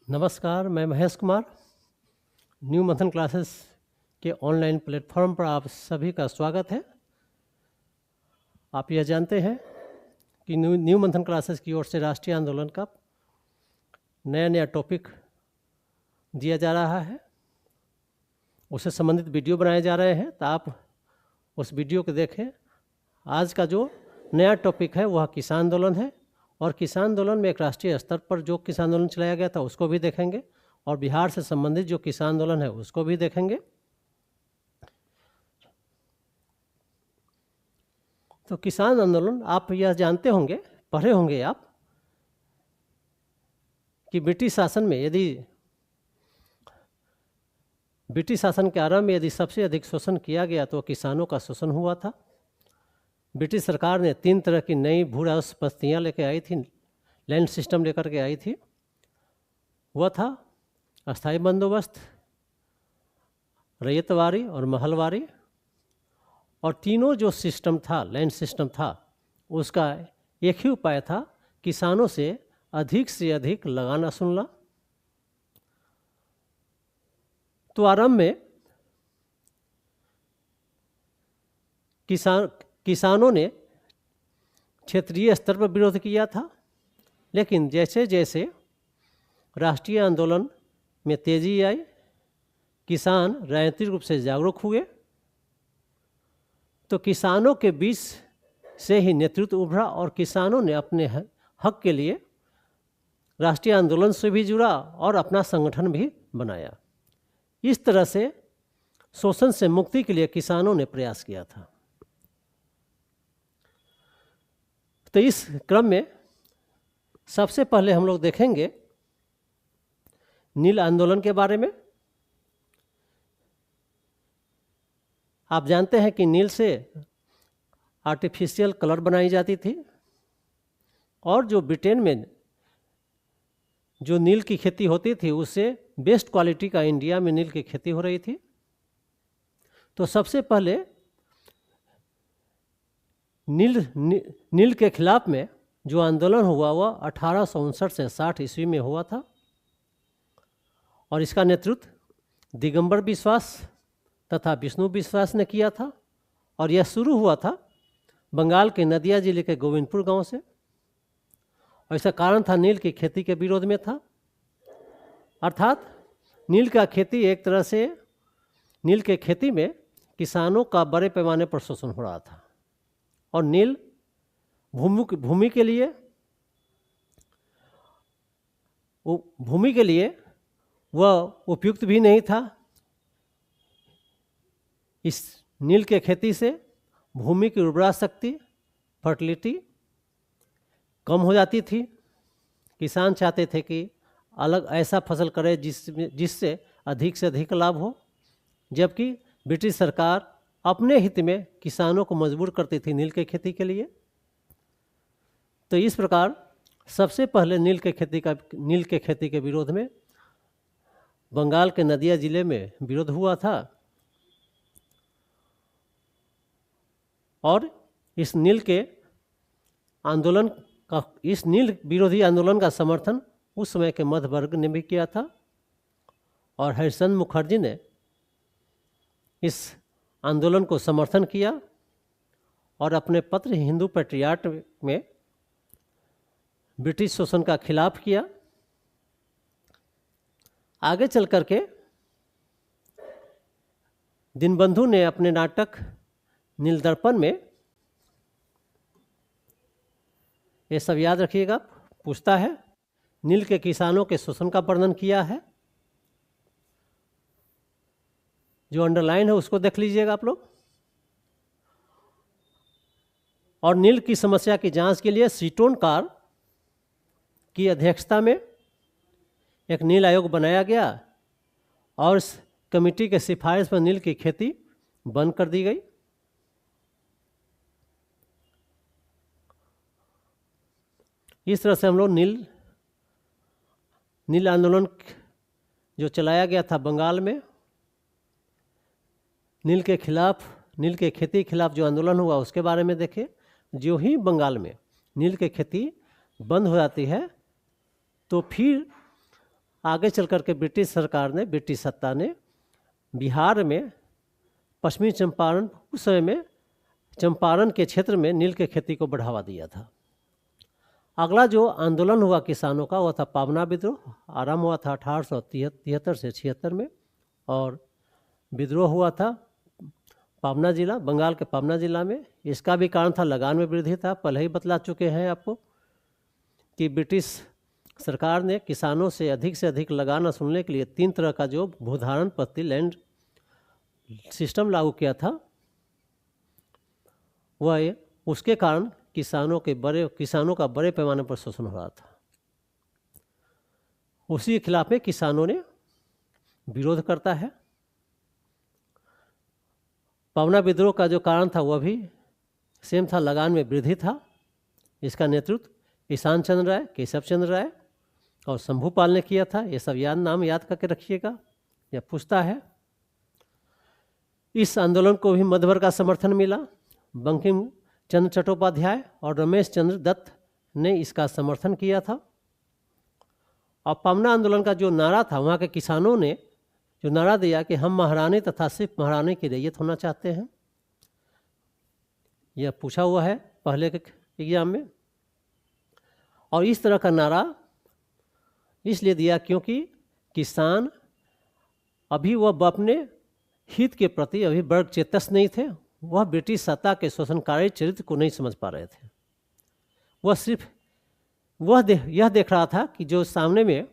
नमस्कार, मैं महेश कुमार। न्यू मंथन क्लासेस के ऑनलाइन प्लेटफॉर्म पर आप सभी का स्वागत है। आप यह जानते हैं कि न्यू मंथन क्लासेस की ओर से राष्ट्रीय आंदोलन का नया नया टॉपिक दिया जा रहा है, उससे संबंधित वीडियो बनाए जा रहे हैं, तो आप उस वीडियो को देखें। आज का जो नया टॉपिक है वह किसान आंदोलन है, और किसान आंदोलन में एक राष्ट्रीय स्तर पर जो किसान आंदोलन चलाया गया था उसको भी देखेंगे, और बिहार से संबंधित जो किसान आंदोलन है उसको भी देखेंगे। तो किसान आंदोलन, आप यह जानते होंगे, पढ़े होंगे आप, कि ब्रिटिश शासन में ब्रिटिश शासन के आरंभ में यदि सबसे अधिक शोषण किया गया तो किसानों का शोषण हुआ था। ब्रिटिश सरकार ने 3 तरह की नई भू राजस्व बस्तियाँ लेके आई थी, लैंड सिस्टम लेकर के आई थी। वह था अस्थाई बंदोबस्त, रैयतवारी और महलवारी। और तीनों जो सिस्टम था, लैंड सिस्टम था, उसका एक ही उपाय था, किसानों से अधिक लगान वसूलना। तो आरंभ में किसानों ने क्षेत्रीय स्तर पर विरोध किया था, लेकिन जैसे जैसे राष्ट्रीय आंदोलन में तेजी आई, किसान राजनीतिक रूप से जागरूक हुए, तो किसानों के बीच से ही नेतृत्व उभरा और किसानों ने अपने हक के लिए राष्ट्रीय आंदोलन से भी जुड़ा और अपना संगठन भी बनाया। इस तरह से शोषण से मुक्ति के लिए किसानों ने प्रयास किया था। तो इस क्रम में सबसे पहले हम लोग देखेंगे नील आंदोलन के बारे में। आप जानते हैं कि नील से आर्टिफिशियल कलर बनाई जाती थी, और जो ब्रिटेन में जो नील की खेती होती थी उससे बेस्ट क्वालिटी का इंडिया में नील की खेती हो रही थी। तो सबसे पहले नील के खिलाफ में जो आंदोलन हुआ वह 1859 से 60 ईस्वी में हुआ था, और इसका नेतृत्व दिगंबर बिश्वास तथा विष्णु विश्वास ने किया था। और यह शुरू हुआ था बंगाल के नदिया जिले के गोविंदपुर गांव से, और इसका कारण था नील की खेती के विरोध में था। अर्थात नील का खेती, एक तरह से नील के खेती में किसानों का बड़े पैमाने पर शोषण हो रहा था, और नील भूमि के लिए वह उपयुक्त भी नहीं था। इस नील के खेती से भूमि की उर्वरा शक्ति, फर्टिलिटी कम हो जाती थी। किसान चाहते थे कि अलग ऐसा फसल करे जिससे अधिक से अधिक लाभ हो, जबकि ब्रिटिश सरकार अपने हित में किसानों को मजबूर करती थी नील के खेती के लिए। तो इस प्रकार सबसे पहले नील के खेती के विरोध में बंगाल के नदिया जिले में विरोध हुआ था, और इस नील विरोधी आंदोलन का समर्थन उस समय के मध्य वर्ग ने भी किया था, और हरिश्चंद्र मुखर्जी ने इस आंदोलन को समर्थन किया और अपने पत्र हिंदू पैट्रियाट में ब्रिटिश शोषण का खिलाफ किया। आगे चल करके दीनबंधु ने अपने नाटक नील दर्पण में, ये सब याद रखिएगा, पूछता है, नील के किसानों के शोषण का वर्णन किया है। जो अंडरलाइन है उसको देख लीजिएगा आप लोग। और नील की समस्या की जांच के लिए सीटोन कार की अध्यक्षता में एक नील आयोग बनाया गया, और इस कमेटी के सिफारिश पर नील की खेती बंद कर दी गई। इस तरह से हम लोग नील आंदोलन जो चलाया गया था बंगाल में, नील के खेती के खिलाफ जो आंदोलन हुआ उसके बारे में देखें। जो ही बंगाल में नील की खेती बंद हो जाती है तो फिर आगे चल कर के ब्रिटिश सरकार ने, ब्रिटिश सत्ता ने बिहार में पश्चिमी चंपारण, उस समय में चंपारण के क्षेत्र में नील के खेती को बढ़ावा दिया था। अगला जो आंदोलन हुआ किसानों का, वह था पावना विद्रोह। आरंभ हुआ था 1873 से 76 में, और विद्रोह हुआ था पावना जिला, बंगाल के पावना जिला में। इसका भी कारण था लगान में वृद्धि था। पहले ही बतला चुके हैं आपको कि ब्रिटिश सरकार ने किसानों से अधिक लगान वसूलने के लिए 3 तरह का जो भूधारण पत्ती, लैंड सिस्टम लागू किया था। वह उसके कारण किसानों का बड़े पैमाने पर शोषण हो रहा था। उसी के खिलाफ में किसानों ने विरोध करता है। पावना विद्रोह का जो कारण था वह भी सेम था, लगान में वृद्धि था। इसका नेतृत्व ईशान चंद्र राय, केशव चंद्र राय और शंभूपाल ने किया था। ये सब नाम याद करके रखिएगा, यह पूछता है। इस आंदोलन को भी मध्य वर्ग का समर्थन मिला। बंकिम चंद्र चट्टोपाध्याय और रमेश चंद्र दत्त ने इसका समर्थन किया था। और पावना आंदोलन का जो नारा था, वहाँ के किसानों ने जो नारा दिया कि हम महारानी तथा सिर्फ महारानी की रैयत होना चाहते हैं, यह पूछा हुआ है पहले के एग्जाम में। और इस तरह का नारा इसलिए दिया क्योंकि किसान अभी वह अपने हित के प्रति अभी वर्ग चेतस नहीं थे। वह ब्रिटिश सत्ता के शोषणकारी चरित्र को नहीं समझ पा रहे थे। वह सिर्फ यह देख रहा था कि जो सामने में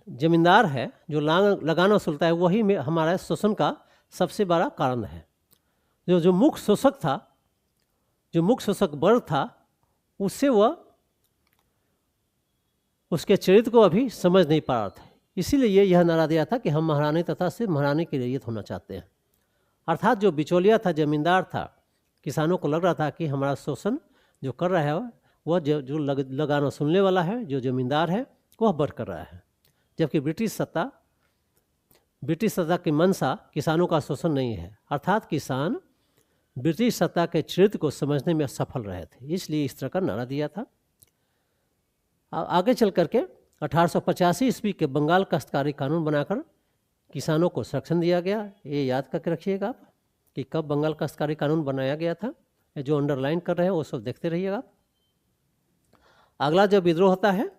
जमींदार है, जो लगान वसूलता है, वही में हमारा शोषण का सबसे बड़ा कारण है। जो मुख्य शोषक था, जो मुख्य शोषक वर्ग था, उससे वह उसके चरित्र को अभी समझ नहीं पा रहा था। इसीलिए यह नारा दिया था कि हम महारानी तथा सिर्फ महारानी की रैयत होना चाहते हैं। अर्थात जो बिचौलिया था, जमींदार था, किसानों को लग रहा था कि हमारा शोषण जो कर रहा है वह जो लगान वसूलने वाला है, जो जमींदार है, वह बढ़ कर रहा है। जबकि ब्रिटिश सत्ता की मंशा किसानों का शोषण नहीं है। अर्थात किसान ब्रिटिश सत्ता के चरित्र को समझने में सफल रहे थे, इसलिए इस तरह का नारा दिया था। आगे चल करके 1885 ईस्वी के बंगाल काश्तकारी कानून बनाकर किसानों को संरक्षण दिया गया। ये याद करके रखिएगा आप कि कब बंगाल काश्तकारी कानून बनाया गया था। ये जो अंडरलाइन कर रहे हैं वो सब देखते रहिएगा। अगला जो विद्रोह होता है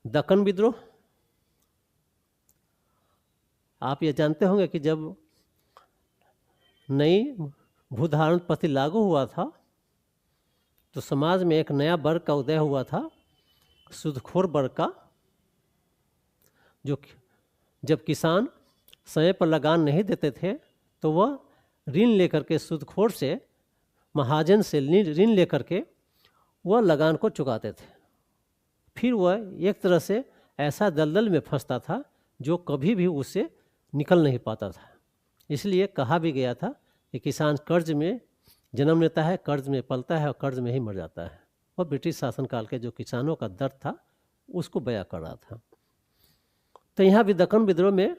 दक्कन विद्रोह। आप ये जानते होंगे कि जब नई भूधारण पद्धति लागू हुआ था तो समाज में एक नया वर्ग का उदय हुआ था, सूदखोर वर्ग का। जो जब किसान समय पर लगान नहीं देते थे तो वह ऋण लेकर के, सूदखोर से, महाजन से ऋण लेकर के वह लगान को चुकाते थे। फिर वह एक तरह से ऐसा दलदल में फंसता था जो कभी भी उससे निकल नहीं पाता था। इसलिए कहा भी गया था कि किसान कर्ज में जन्म लेता है, कर्ज में पलता है और कर्ज में ही मर जाता है। वह ब्रिटिश शासनकाल के जो किसानों का दर्द था उसको बयां कर रहा था। तो यहाँ भी दक्कन विद्रोह में,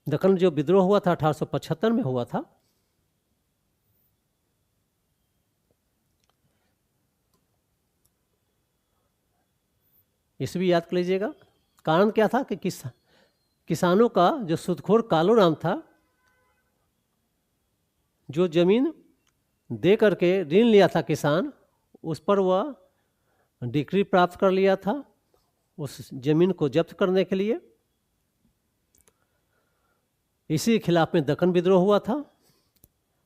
दक्कन जो विद्रोह हुआ था 1875 में हुआ था। इसे भी याद कर लीजिएगा। कारण क्या था कि किसानों का जो सूदखोर कालूराम था, जो जमीन दे करके ऋण लिया था किसान, उस पर वह डिक्री प्राप्त कर लिया था उस जमीन को जब्त करने के लिए। इसी के खिलाफ में दक्कन विद्रोह हुआ था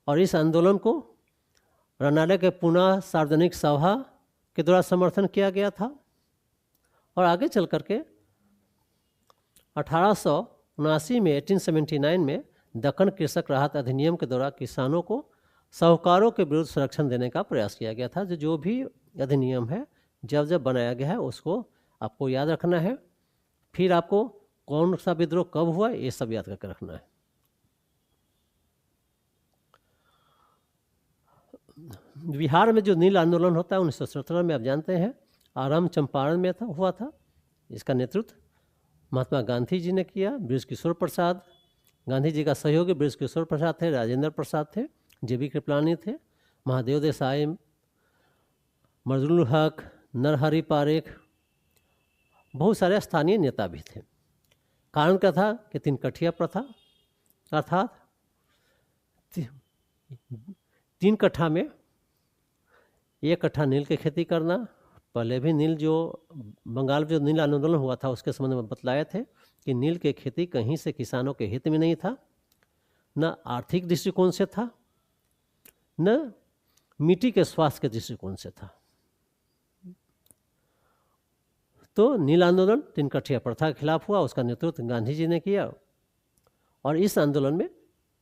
और इस आंदोलन को रनाडे के पुनः सार्वजनिक सभा के द्वारा समर्थन किया गया था। और आगे चल करके 1879 में 1879 में दक्कन कृषक राहत अधिनियम के द्वारा किसानों को साहूकारों के विरुद्ध संरक्षण देने का प्रयास किया गया था। जो भी अधिनियम है जब जब बनाया गया है उसको आपको याद रखना है। फिर आपको कौन सा विद्रोह कब हुआ ये सब याद करके रखना है। बिहार में जो नील आंदोलन होता है 1917 में, आप जानते हैं, आरंभ चंपारण में हुआ था। इसका नेतृत्व महात्मा गांधी जी ने किया। बृज किशोर प्रसाद, गांधी जी का सहयोगी बृज किशोर प्रसाद थे, राजेंद्र प्रसाद थे, JB कृपलानी थे, महादेव देसाई, मजरूल हक, नरहरि पारेख, बहुत सारे स्थानीय नेता भी थे। कारण क्या था कि तीन कठिया प्रथा, अर्थात 3 कट्ठा में 1 कट्ठा नील की खेती करना। पहले भी नील जो बंगाल में जो नील आंदोलन हुआ था उसके संबंध में बतलाए थे कि नील की खेती कहीं से किसानों के हित में नहीं था, न आर्थिक दृष्टिकोण से था, न मिट्टी के स्वास्थ्य के दृष्टिकोण से था। तो नील आंदोलन 3 कट्ठिया प्रथा के खिलाफ हुआ, उसका नेतृत्व गांधी जी ने किया। और इस आंदोलन में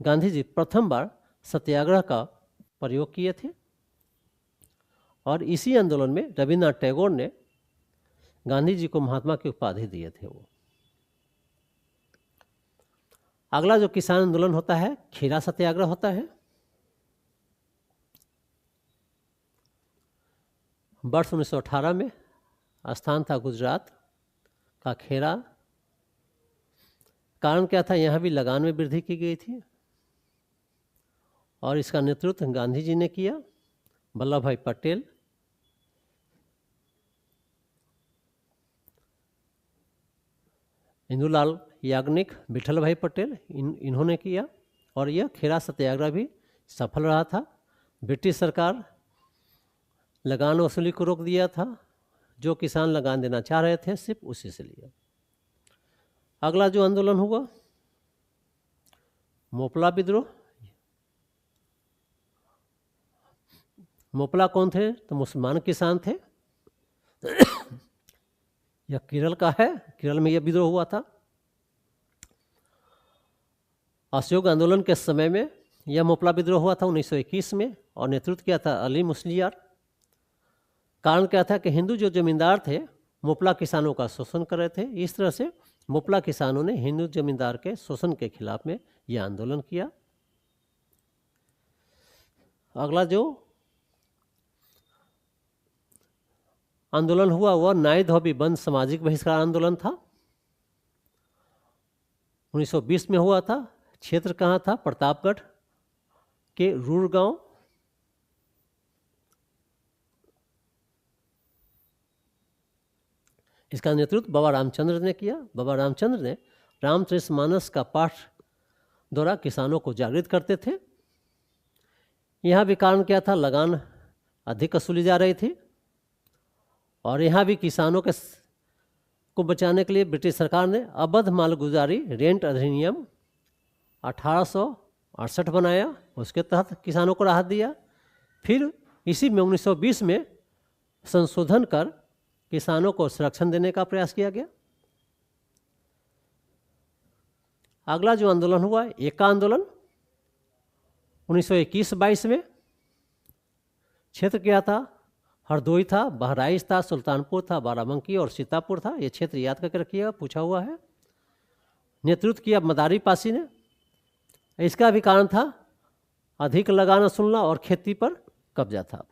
गांधी जी प्रथम बार सत्याग्रह का प्रयोग किए थे। और इसी आंदोलन में रविन्द्रनाथ टैगोर ने गांधी जी को महात्मा की उपाधि दिए थे। वो अगला जो किसान आंदोलन होता है, खेरा सत्याग्रह होता है। वर्ष 1918 में स्थान था गुजरात का खेरा। कारण क्या था, यहाँ भी लगान में वृद्धि की गई थी और इसका नेतृत्व गांधी जी ने किया। वल्लभ भाई पटेल, इंदुलाल याग्निक, विठल भाई पटेल, इन्होंने किया। और यह खेरा सत्याग्रह भी सफल रहा था। ब्रिटिश सरकार लगान वसूली को रोक दिया था। जो किसान लगान देना चाह रहे थे सिर्फ उसी से लिया। अगला जो आंदोलन हुआ, मोपला विद्रोह। मोपला कौन थे? तो मुसलमान किसान थे। यह केरल का है। केरल में यह विद्रोह हुआ था। असहयोग आंदोलन के समय में यह मोपला विद्रोह हुआ था 1921 में और नेतृत्व किया था अली मुस्लियार। कारण क्या था कि हिंदू जो जमींदार थे मोपला किसानों का शोषण कर रहे थे। इस तरह से मोपला किसानों ने हिंदू जमींदार के शोषण के खिलाफ में यह आंदोलन किया। अगला जो आंदोलन हुआ वह नाई धोबी बंद सामाजिक बहिष्कार आंदोलन था। 1920 में हुआ था। क्षेत्र कहाँ था? प्रतापगढ़ के रूर गांव। इसका नेतृत्व बाबा रामचंद्र ने किया। बाबा रामचंद्र ने रामचरितमानस का पाठ द्वारा किसानों को जागृत करते थे। यहाँ भी कारण क्या था? लगान अधिक वसूली जा रही थी और यहाँ भी किसानों के को बचाने के लिए ब्रिटिश सरकार ने अवैध मालगुजारी रेंट अधिनियम 1868 बनाया। उसके तहत किसानों को राहत दिया। फिर इसी में 1920 में संशोधन कर किसानों को संरक्षण देने का प्रयास किया गया। अगला जो आंदोलन हुआ, एका आंदोलन 1921-22 में। क्षेत्र क्या था? हरदोई था, बहराइच था, सुल्तानपुर था, बाराबंकी और सीतापुर था। ये क्षेत्र याद करके रखिएगा, पूछा हुआ है। नेतृत्व किया मदारी पासी ने। इसका भी कारण था अधिक लगान वसूलना और खेती पर कब्जा था।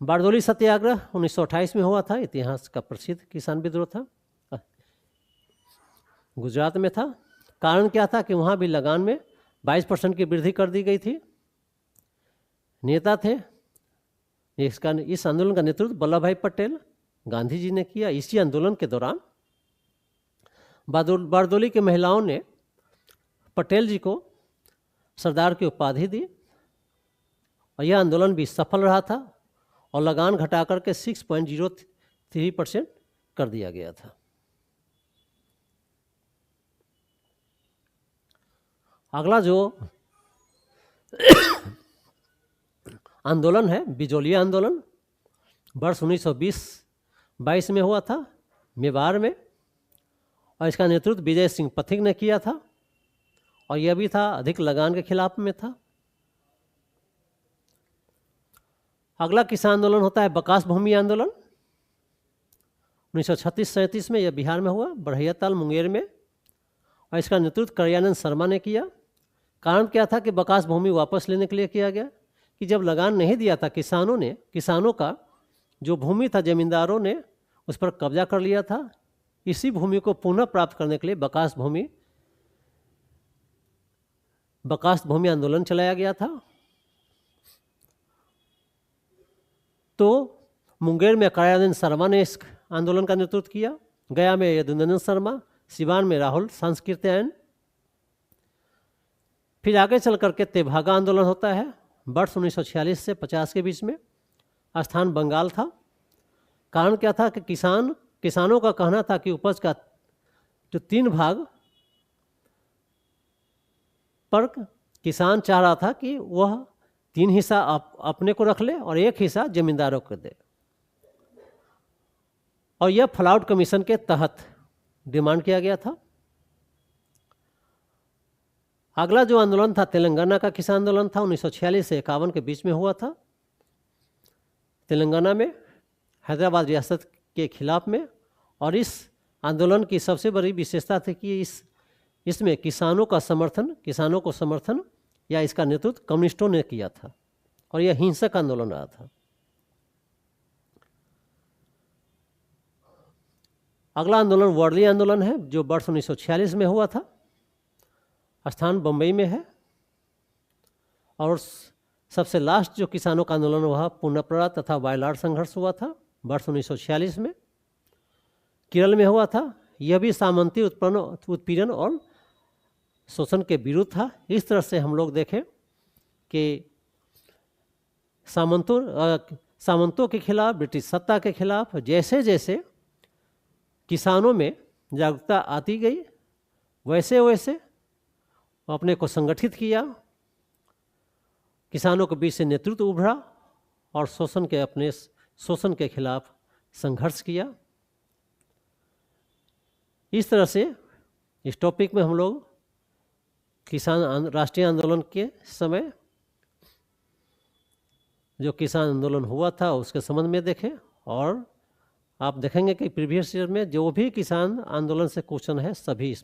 बारदोली सत्याग्रह 1928 में हुआ था। इतिहास का प्रसिद्ध किसान विद्रोह था। गुजरात में था। कारण क्या था कि वहाँ भी लगान में 22% की वृद्धि कर दी गई थी। नेता थे इस आंदोलन का नेतृत्व वल्लभ भाई पटेल, गांधी जी ने किया। इसी आंदोलन के दौरान बारदोली की महिलाओं ने पटेल जी को सरदार की उपाधि दी और यह आंदोलन भी सफल रहा था और लगान घटाकर के 6.03% कर दिया गया था। अगला जो आंदोलन है बिजोलिया आंदोलन, वर्ष 1920-22 में हुआ था मेवाड़ में और इसका नेतृत्व विजय सिंह पथिक ने किया था और यह भी था अधिक लगान के खिलाफ में था। अगला किसान आंदोलन होता है बकास भूमि आंदोलन। 1936-37 में यह बिहार में हुआ, बढ़ैयाताल मुंगेर में, और इसका नेतृत्व करयानंद शर्मा ने किया। कारण क्या था कि बकास भूमि वापस लेने के लिए किया गया कि जब लगान नहीं दिया था किसानों का जो भूमि था जमींदारों ने उस पर कब्जा कर लिया था। इसी भूमि को पुनः प्राप्त करने के लिए बकास भूमि आंदोलन चलाया गया था। तो मुंगेर में करयानंद शर्मा ने इस आंदोलन का नेतृत्व किया, गया में यदुनंदन शर्मा, सिवान में राहुल सांस्कृत्यायन। फिर आगे चल करके तेभागा आंदोलन होता है वर्ष 1946 से 50 के बीच में। स्थान बंगाल था। कारण क्या था कि किसानों का कहना था कि उपज का जो 3 भाग पर किसान चाह रहा था कि वह 3 हिस्सा अपने को रख ले और 1 हिस्सा जमींदारों को दे, और यह फ्लाउड कमीशन के तहत डिमांड किया गया था। अगला जो आंदोलन था तेलंगाना का किसान आंदोलन था, 1946 से 51 के बीच में हुआ था। तेलंगाना में हैदराबाद रियासत के खिलाफ में, और इस आंदोलन की सबसे बड़ी विशेषता थी कि इसमें किसानों को समर्थन या इसका नेतृत्व कम्युनिस्टों ने किया था, और यह हिंसक आंदोलन रहा था। अगला आंदोलन वर्ली आंदोलन है जो वर्ष 1946 में हुआ था। स्थान बम्बई में है। और सबसे लास्ट जो किसानों का आंदोलन हुआ पुनप्ररा तथा वायलार संघर्ष हुआ था वर्ष 1946 में, केरल में हुआ था। यह भी सामंती उत्पीड़न और शोषण के विरुद्ध था। इस तरह से हम लोग देखें कि सामंतों के खिलाफ, ब्रिटिश सत्ता के खिलाफ जैसे जैसे किसानों में जागरूकता आती गई, वैसे वैसे अपने को संगठित किया, किसानों के बीच से नेतृत्व उभरा और शोषण के खिलाफ संघर्ष किया। इस तरह से इस टॉपिक में हम लोग राष्ट्रीय आंदोलन के समय जो किसान आंदोलन हुआ था उसके संबंध में देखें, और आप देखेंगे कि प्रीवियस ईयर में जो भी किसान आंदोलन से क्वेश्चन है सभी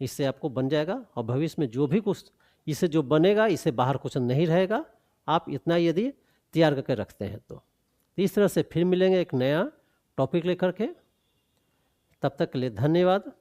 इससे आपको बन जाएगा, और भविष्य में जो भी कुछ इससे जो बनेगा इससे बाहर क्वेश्चन नहीं रहेगा, आप इतना यदि तैयार करके रखते हैं तो इस तरह से फिर मिलेंगे एक नया टॉपिक लेकर के। तब तक के लिए धन्यवाद।